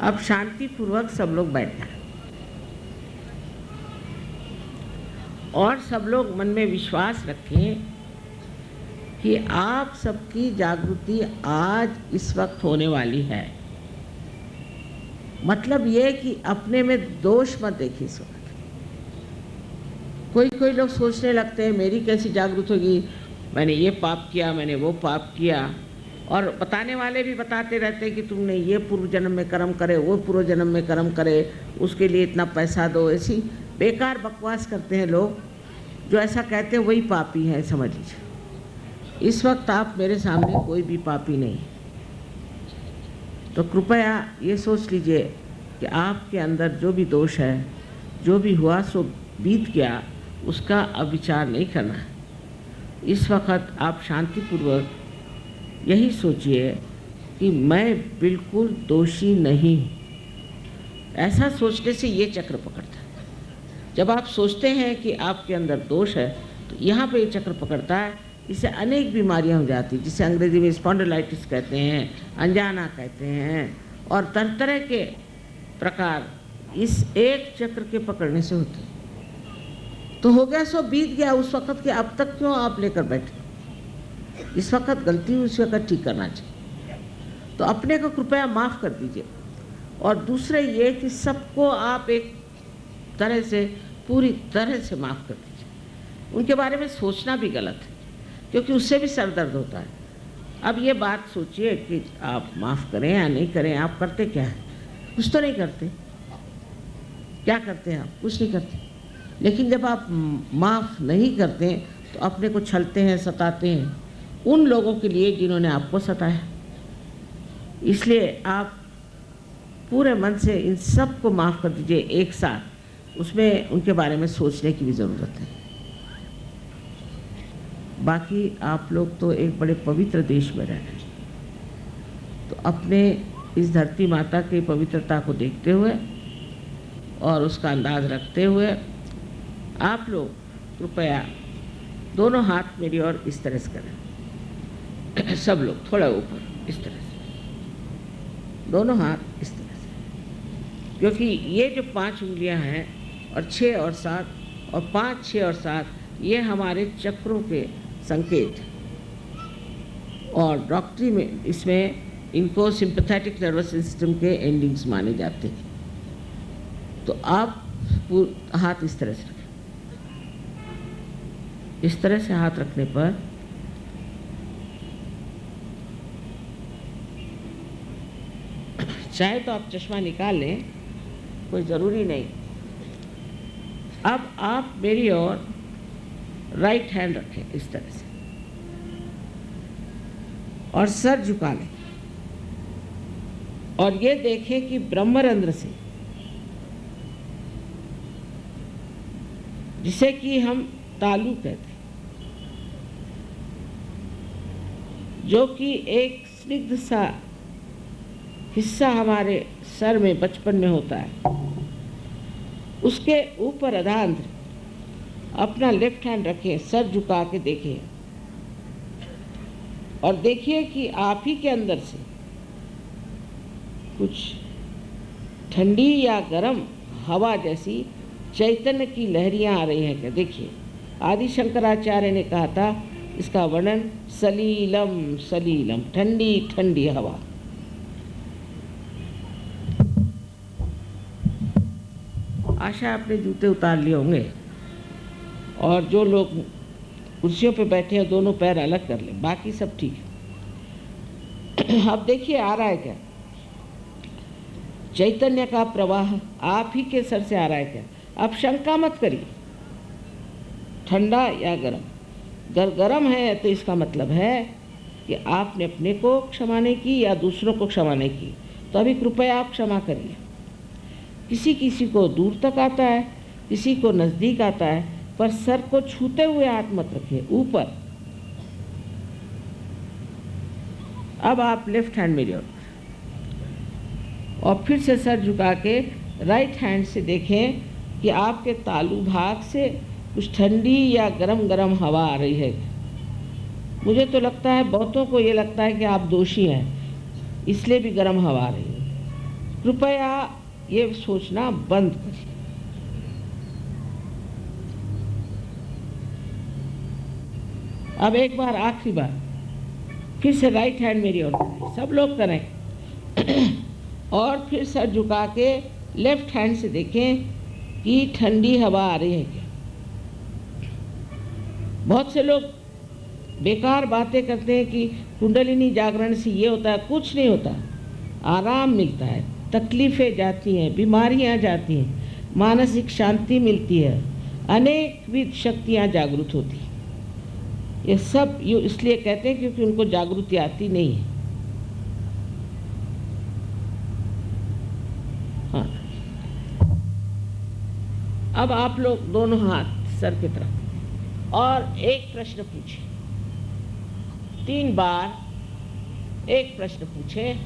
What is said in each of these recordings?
अब शांतिपूर्वक सब लोग बैठ जाए और सब लोग मन में विश्वास रखें कि आप सबकी जागृति आज इस वक्त होने वाली है। मतलब ये कि अपने में दोष मत देखिए इस वक्त। कोई लोग सोचने लगते हैं मेरी कैसी जागृत होगी, मैंने ये पाप किया, मैंने वो पाप किया, और बताने वाले भी बताते रहते हैं कि तुमने ये पूर्व जन्म में कर्म करे, वो पूर्व जन्म में कर्म करे, उसके लिए इतना पैसा दो। ऐसी बेकार बकवास करते हैं लोग। जो ऐसा कहते हैं वही पापी है, समझ लीजिए। इस वक्त आप मेरे सामने कोई भी पापी नहीं, तो कृपया ये सोच लीजिए कि आपके अंदर जो भी दोष है, जो भी हुआ सो बीत गया, उसका अब विचार नहीं करना है। इस वक्त आप शांतिपूर्वक यही सोचिए कि मैं बिल्कुल दोषी नहीं हूँ। ऐसा सोचने से ये चक्र पकड़ता है। जब आप सोचते हैं कि आपके अंदर दोष है तो यहाँ पे ये चक्र पकड़ता है। इससे अनेक बीमारियाँ हो जाती हैं, जिसे अंग्रेजी में स्पॉन्डिलाइटिस कहते हैं, अनजाना कहते हैं, और तरह तरह के प्रकार इस एक चक्र के पकड़ने से होते हैं। तो हो गया सो बीत गया उस वक़्त के, अब तक क्यों आप लेकर बैठे? इस वक्त गलती उस वक्त ठीक करना चाहिए। तो अपने को कृपया माफ़ कर दीजिए। और दूसरे ये कि सबको आप एक तरह से पूरी तरह से माफ़ कर दीजिए। उनके बारे में सोचना भी गलत है, क्योंकि उससे भी सर दर्द होता है। अब ये बात सोचिए कि आप माफ़ करें या नहीं करें, आप करते क्या हैं? कुछ तो नहीं करते। क्या करते हैं आप? कुछ नहीं करते। लेकिन जब आप माफ़ नहीं करते तो अपने को छलते हैं, सताते हैं उन लोगों के लिए जिन्होंने आपको सताया। इसलिए आप पूरे मन से इन सब को माफ़ कर दीजिए एक साथ। उसमें उनके बारे में सोचने की भी ज़रूरत है। बाकी आप लोग तो एक बड़े पवित्र देश में रह रहे हैं, तो अपने इस धरती माता की पवित्रता को देखते हुए और उसका अंदाज़ रखते हुए आप लोग कृपया दोनों हाथ मेरी ओर इस तरह से करें। सब लोग थोड़ा ऊपर इस तरह से, दोनों हाथ इस तरह से, क्योंकि ये जो 5 उंगलियां हैं और 6 और 7 और 5, 6 और 7 ये हमारे चक्रों के संकेत हैं। और डॉक्टरी में इसमें इनको सिंपैथेटिक नर्वस सिस्टम के एंडिंग्स माने जाते हैं। तो आप हाथ इस तरह से रखें। इस तरह से हाथ रखने पर चाहे तो आप चश्मा निकाल लें, कोई ज़रूरी नहीं। अब आप मेरी ओर राइट हैंड रखें इस तरह से और सर झुका लें और ये देखें कि ब्रह्मरंध्र से, जिसे कि हम तालू कहते हैं, जो कि एक स्निग्ध सा हिस्सा हमारे सर में बचपन में होता है, उसके ऊपर अधांध्र अपना लेफ्ट हैंड रखें, सर झुका के देखें और देखिए कि आप ही के अंदर से कुछ ठंडी या गर्म हवा जैसी चैतन्य की लहरियां आ रही हैं क्या? देखिए, आदि शंकराचार्य ने कहा था इसका वर्णन सलीलम सलीलम, ठंडी ठंडी हवा। आशा आपने जूते उतार लिए होंगे और जो लोग कुर्सियों पे बैठे हैं दोनों पैर अलग कर लें, बाकी सब ठीक है। अब देखिए आ रहा है क्या? चैतन्य का प्रवाह आप ही के सर से आ रहा है क्या? अब शंका मत करिए, ठंडा या गरम। अगर गरम है तो इसका मतलब है कि आपने अपने को क्षमा नहीं की या दूसरों को क्षमा नहीं की, तो अभी कृपया आप क्षमा करिए। किसी किसी को दूर तक आता है, किसी को नज़दीक आता है, पर सर को छूते हुए हाथ मत रखिए, ऊपर। अब आप लेफ्ट हैंड मेरी ओर और फिर से सर झुका के राइट हैंड से देखें कि आपके तालू भाग से कुछ ठंडी या गरम गरम हवा आ रही है। मुझे तो लगता है, बहुतों को ये लगता है कि आप दोषी हैं, इसलिए भी गरम हवा आ रही है। कृपया ये सोचना बंद करिए। अब एक बार, आखिरी बार, फिर से राइट हैंड मेरी ओर करें, सब लोग करें। और फिर सर झुका के लेफ्ट हैंड से देखें कि ठंडी हवा आ रही है क्या। बहुत से लोग बेकार बातें करते हैं कि कुंडलिनी जागरण से ये होता है, कुछ नहीं होता। आराम मिलता है, तकलीफ़ें जाती हैं, बीमारियां जाती हैं, मानसिक शांति मिलती है, अनेक विध शक्तियां जागृत होती हैं। ये सब ये इसलिए कहते हैं क्योंकि उनको जागृति आती नहीं है। हाँ, अब आप लोग दोनों हाथ सर की तरफ और एक प्रश्न पूछें। 3 बार एक प्रश्न पूछें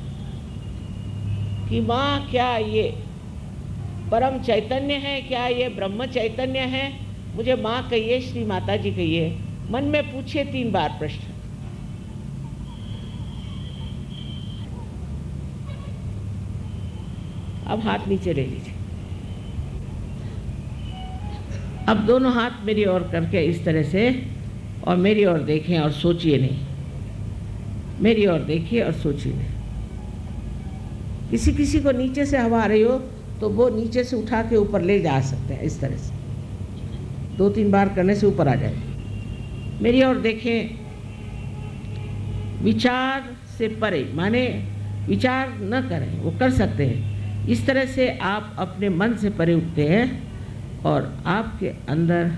कि माँ, क्या ये परम चैतन्य है, क्या ये ब्रह्म चैतन्य है? मुझे माँ कहिए, श्री माता जी कहिए। मन में पूछे 3 बार प्रश्न। अब हाथ नीचे ले लीजिए। अब दोनों हाथ मेरी ओर करके इस तरह से, और मेरी ओर देखें और सोचिए नहीं। मेरी ओर देखिए और सोचिए नहीं। किसी किसी को नीचे से हवा आ रही हो तो वो नीचे से उठा के ऊपर ले जा सकते हैं, इस तरह से 2-3 बार करने से ऊपर आ जाएगा। मेरी ओर देखें। विचार से परे, माने विचार न करें, वो कर सकते हैं। इस तरह से आप अपने मन से परे उठते हैं और आपके अंदर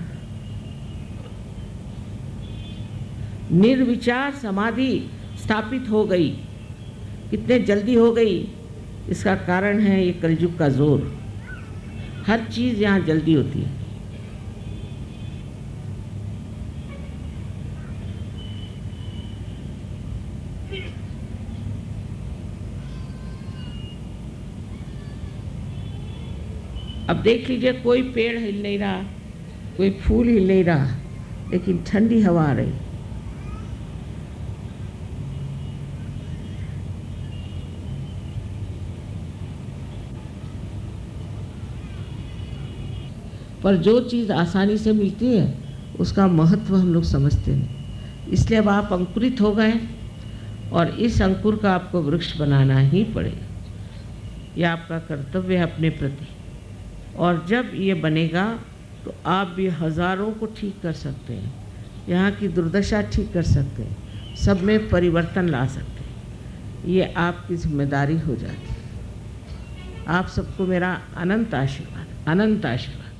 निर्विचार समाधि स्थापित हो गई। कितने जल्दी हो गई, इसका कारण है ये कलयुग का जोर। हर चीज़ यहाँ जल्दी होती है। अब देख लीजिए, कोई पेड़ हिल नहीं रहा, कोई फूल हिल नहीं रहा, लेकिन ठंडी हवा आ रही। पर जो चीज़ आसानी से मिलती है उसका महत्व हम लोग समझते नहीं। इसलिए अब आप अंकुरित हो गए और इस अंकुर का आपको वृक्ष बनाना ही पड़ेगा। यह आपका कर्तव्य है अपने प्रति। और जब ये बनेगा तो आप भी हज़ारों को ठीक कर सकते हैं, यहाँ की दुर्दशा ठीक कर सकते हैं, सब में परिवर्तन ला सकते हैं। ये आपकी जिम्मेदारी हो जाती है। आप सबको मेरा अनंत आशीर्वाद, अनंत आशीर्वाद।